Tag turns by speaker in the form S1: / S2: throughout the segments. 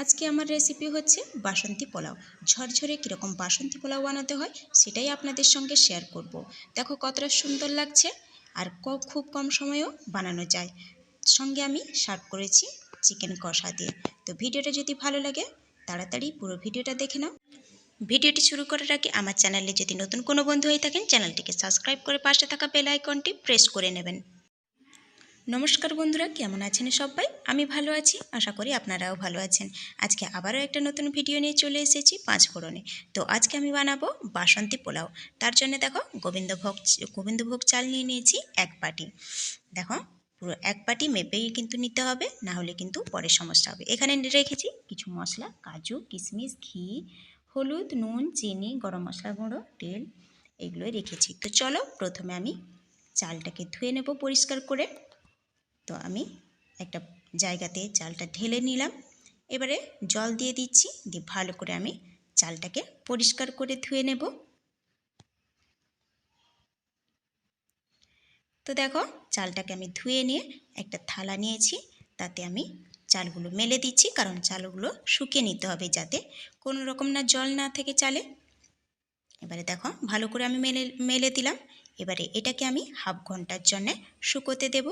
S1: আজকে আমার রেসিপি হচ্ছে বাসন্তী পোলাও। ঝরঝরে কীরকম বাসন্তী পোলাও বানাতে হয় সেটাই আপনাদের সঙ্গে শেয়ার করব। দেখো কতটা সুন্দর লাগছে, আর খুব কম সময়েও বানানো যায়। সঙ্গে আমি সার্ভ করেছি চিকেন কষা দিয়ে। তো ভিডিওটা যদি ভালো লাগে তাড়াতাড়ি পুরো ভিডিওটা দেখে নাও। ভিডিওটি শুরু করার আগে আমার চ্যানেলে যদি নতুন কোনো বন্ধু হয়ে থাকেন চ্যানেলটিকে সাবস্ক্রাইব করে পাশে থাকা বেল আইকনটি প্রেস করে নেবেন। নমস্কার বন্ধুরা, কেমন আছেন সবাই? আমি ভালো আছি, আশা করি আপনারাও ভালো আছেন। আজকে আবারও একটা নতুন ভিডিও নিয়ে চলে এসেছি পাঁচফোড়নে। তো আজকে আমি বানাবো বাসন্তী পোলাও। তার জন্য দেখো গোবিন্দভোগ চাল নিয়ে নিয়েছি 1 বাটি। দেখো পুরো 1 বাটি মেপেই কিন্তু নিতে হবে, না হলে কিন্তু পরে সমস্যা হবে। এখানে রেখেছি কিছু মশলা, কাজু, কিশমিশ, ঘি, হলুদ, নুন, চিনি, গরম মশলা গুঁড়ো, তেল, এগুলোই রেখেছি। তো চলো প্রথমে আমি চালটাকে ধুয়ে নেব পরিষ্কার করে। তো আমি একটা জায়গাতে চালটা ঢেলে নিলাম। এবারে জল দিয়ে দিচ্ছি, দিয়ে ভালো করে আমি চালটাকে পরিষ্কার করে ধুয়ে নেব। তো দেখো চালটাকে আমি ধুয়ে নিয়ে একটা থালা নিয়েছি, তাতে আমি চালগুলো মেলে দিচ্ছি, কারণ চালগুলো শুকিয়ে নিতে হবে যাতে কোনো রকম না জল না থেকে চালে। এবারে দেখো ভালো করে আমি মেলে দিলাম। এবারে এটাকে আমি হাফ ঘন্টার জন্যে শুকোতে দেব।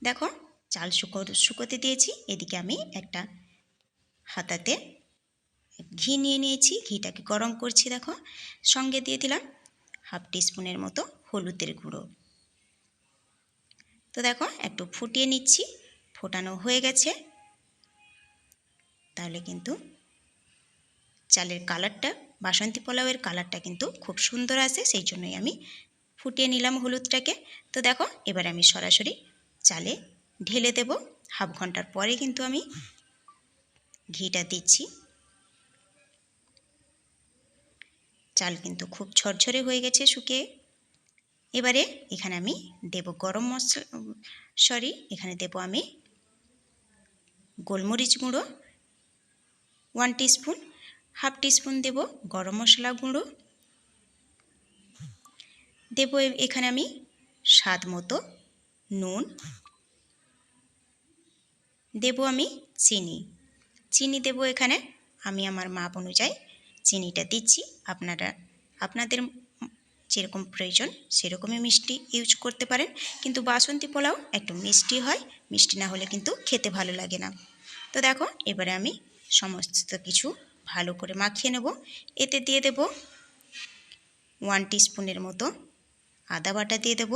S1: দেখো চাল শুকোতে দিয়েছি। এদিকে আমি একটা হাতাতে ঘি নিয়ে নিয়েছি, ঘিটাকে গরম করছি। দেখো সঙ্গে দিয়ে দিলাম হাফ টিস্পুনের মতো হলুদের গুঁড়ো। তো দেখো একটু ফুটিয়ে নিচ্ছি, ফোটানো হয়ে গেছে। তাহলে কিন্তু চালের কালারটা, বাসন্তী পোলাওয়ের কালারটা কিন্তু খুব সুন্দর আসে, সেই জন্যই আমি ফুটিয়ে নিলাম হলুদটাকে। তো দেখো এবার আমি সরাসরি চালে ঢেলে দেব। হাফ ঘন্টার পরে কিন্তু আমি ঘিটা দিচ্ছি। চাল কিন্তু খুব ঝরঝরে হয়ে গেছে শুকিয়ে। এবারে এখানে আমি দেব গরম মশলা, এখানে দেব আমি গোলমরিচ গুঁড়ো 1 টিস্পুন, হাফ টিস্পুন দেব গরম মশলা গুঁড়ো, দেব এখানে আমি স্বাদ মতো নুন, দেব আমি চিনি দেব এখানে আমি আমার মাপ অনুযায়ী চিনিটা দিচ্ছি। আপনাদের যেরকম প্রয়োজন সেরকমই মিষ্টি ইউজ করতে পারেন, কিন্তু বাসন্তী পোলাও একটু মিষ্টি হয়, মিষ্টি না হলে কিন্তু খেতে ভালো লাগে না। তো দেখো এবারে আমি সমস্ত কিছু ভালো করে মাখিয়ে নেব। এতে দিয়ে দেব 1 টিস্পুনের মতো আদা বাটা দিয়ে দেব।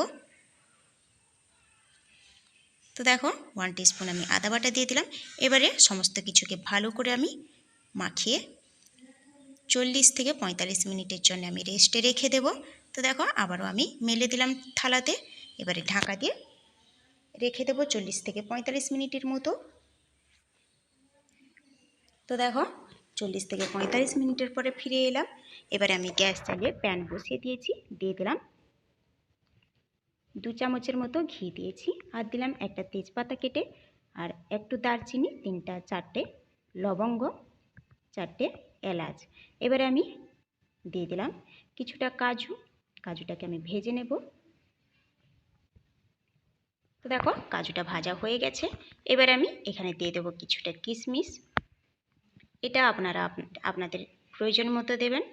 S1: তো দেখো 1 টিস্পুন আমি আদা বাটা দিয়ে দিলাম। এবারে সমস্ত কিছুকে ভালো করে আমি মাখিয়ে 40 থেকে 45 মিনিটের জন্য আমি রেস্টে রেখে দেব। তো দেখো আবারও আমি মেলে দিলাম থালাতে। এবারে ঢাকা দিয়ে রেখে দেব 40 থেকে 45 মিনিটের মতো। তো দেখো 40 থেকে 45 মিনিটের পরে ফিরে এলাম। এবারে আমি গ্যাস জ্বালিয়ে প্যান বসিয়ে দিয়েছি, দিয়ে দিলাম 2 চামচের মতো ঘি দিয়েছি, আর দিলাম একটা তেজপাতা কেটে, আর একটু দারচিনি, 3-4টে লবঙ্গ, 4টে এলাচ। এবারে আমি দিয়ে দিলাম কিছুটা কাজুটাকে আমি ভেজে নেব। তো দেখো কাজুটা ভাজা হয়ে গেছে। এবারে আমি এখানে দিয়ে দেবো কিছুটা কিশমিশ। এটা আপনারা আপনাদের প্রয়োজন মতো দেবেন,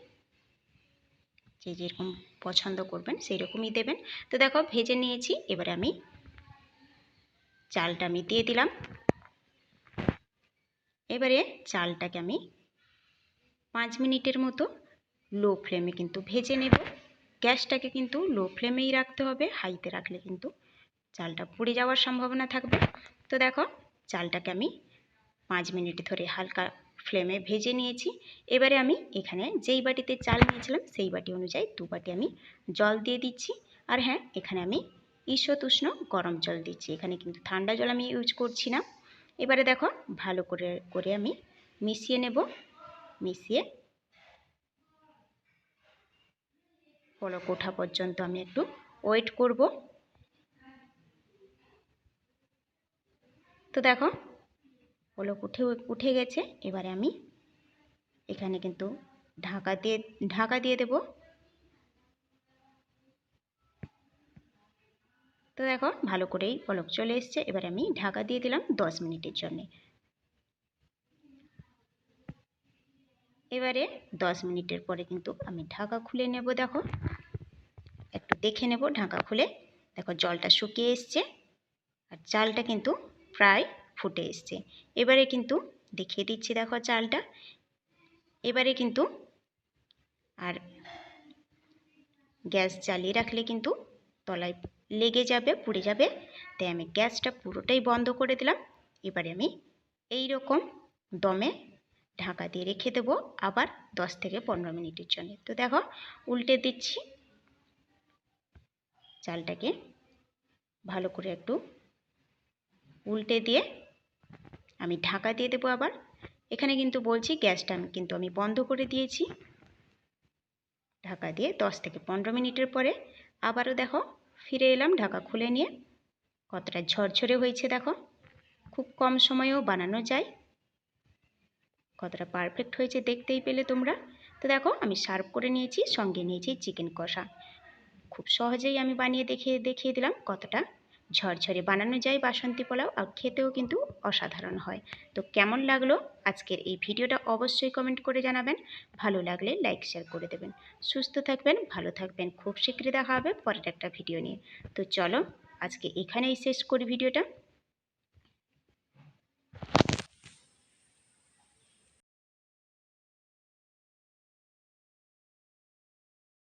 S1: যে যেরকম পছন্দ করবেন সেই রকমই দেবেন। তো দেখো ভেজে নিয়েছি। এবারে আমি চালটা আমি দিয়ে দিলাম। এবারে চালটাকে আমি 5 মিনিটের মতো লো ফ্লেমে কিন্তু ভেজে নেব। গ্যাসটাকে কিন্তু লো ফ্লেমেই রাখতে হবে, হাইতে রাখলে কিন্তু চালটা পুড়ে যাওয়ার সম্ভাবনা থাকবে। তো দেখো চালটাকে আমি 5 মিনিট ধরে হালকা ফ্লেমে ভেজে নিয়েছি। এবারে আমি এখানে যেই বাটিতে চাল নিয়েছিলাম সেই বাটি অনুযায়ী 2 বাটি আমি জল দিয়ে দিচ্ছি। আর হ্যাঁ, এখানে আমি ঈষৎ উষ্ণ গরম জল দিচ্ছি, এখানে কিন্তু ঠান্ডা জল আমি ইউজ করছি না। এবারে দেখো ভালো করে আমি মিশিয়ে নেব। মিশিয়ে বলক ওঠা পর্যন্ত আমি একটু ওয়েট করব। তো দেখো বলক উঠে গেছে। এবারে আমি এখানে কিন্তু ঢাকা দিয়ে দেব। তো দেখো ভালো করেই বলক চলে এসছে। এবারে আমি ঢাকা দিয়ে দিলাম 10 মিনিটের জন্যে। এবারে 10 মিনিটের পরে কিন্তু আমি ঢাকা খুলে নেব। দেখো একটু দেখে নেব ঢাকা খুলে। দেখো জলটা শুকিয়ে এসছে আর চালটা কিন্তু প্রায় ফুটে এসছে। এবারে কিন্তু দেখিয়ে দিচ্ছি, দেখো চালটা এবারে কিন্তু আর গ্যাস জ্বালিয়ে রাখলে কিন্তু তলায় লেগে যাবে, পুড়ে যাবে। তাই আমি গ্যাসটা পুরোটাই বন্ধ করে দিলাম। এবারে আমি এই রকম দমে ঢাকা দিয়ে রেখে দেবো আবার 10 থেকে 15 মিনিটের জন্য। তো দেখো উল্টে দিচ্ছি, চালটাকে ভালো করে একটু উল্টে দিয়ে আমি ঢাকা দিয়ে দেবো আবার। এখানে কিন্তু বলছি গ্যাসটা কিন্তু আমি বন্ধ করে দিয়েছি। ঢাকা দিয়ে 10 থেকে 15 মিনিটের পরে আবারও দেখো ফিরে এলাম ঢাকা খুলে নিয়ে। কতটা ঝরঝরে হয়েছে দেখো, খুব কম সময়েও বানানো যায়। কতটা পারফেক্ট হয়েছে দেখতেই পেলে তোমরা। তো দেখো আমি সার্ভ করে নিয়েছি, সঙ্গে নিয়েছি চিকেন কষা। খুব সহজেই আমি বানিয়ে দেখিয়ে দিলাম কতটা ঝরঝরে বানানো যায় বাসন্তী পোলাও, আর খেতেও কিন্তু অসাধারণ হয়। তো কেমন লাগলো আজকের এই ভিডিওটা অবশ্যই কমেন্ট করে জানাবেন। ভালো লাগলে লাইক শেয়ার করে দেবেন। সুস্থ থাকবেন, ভালো থাকবেন। খুব শীঘ্রই দেখা হবে পরের একটা ভিডিও নিয়ে। তো চলো আজকে এখানেই শেষ করি ভিডিওটা।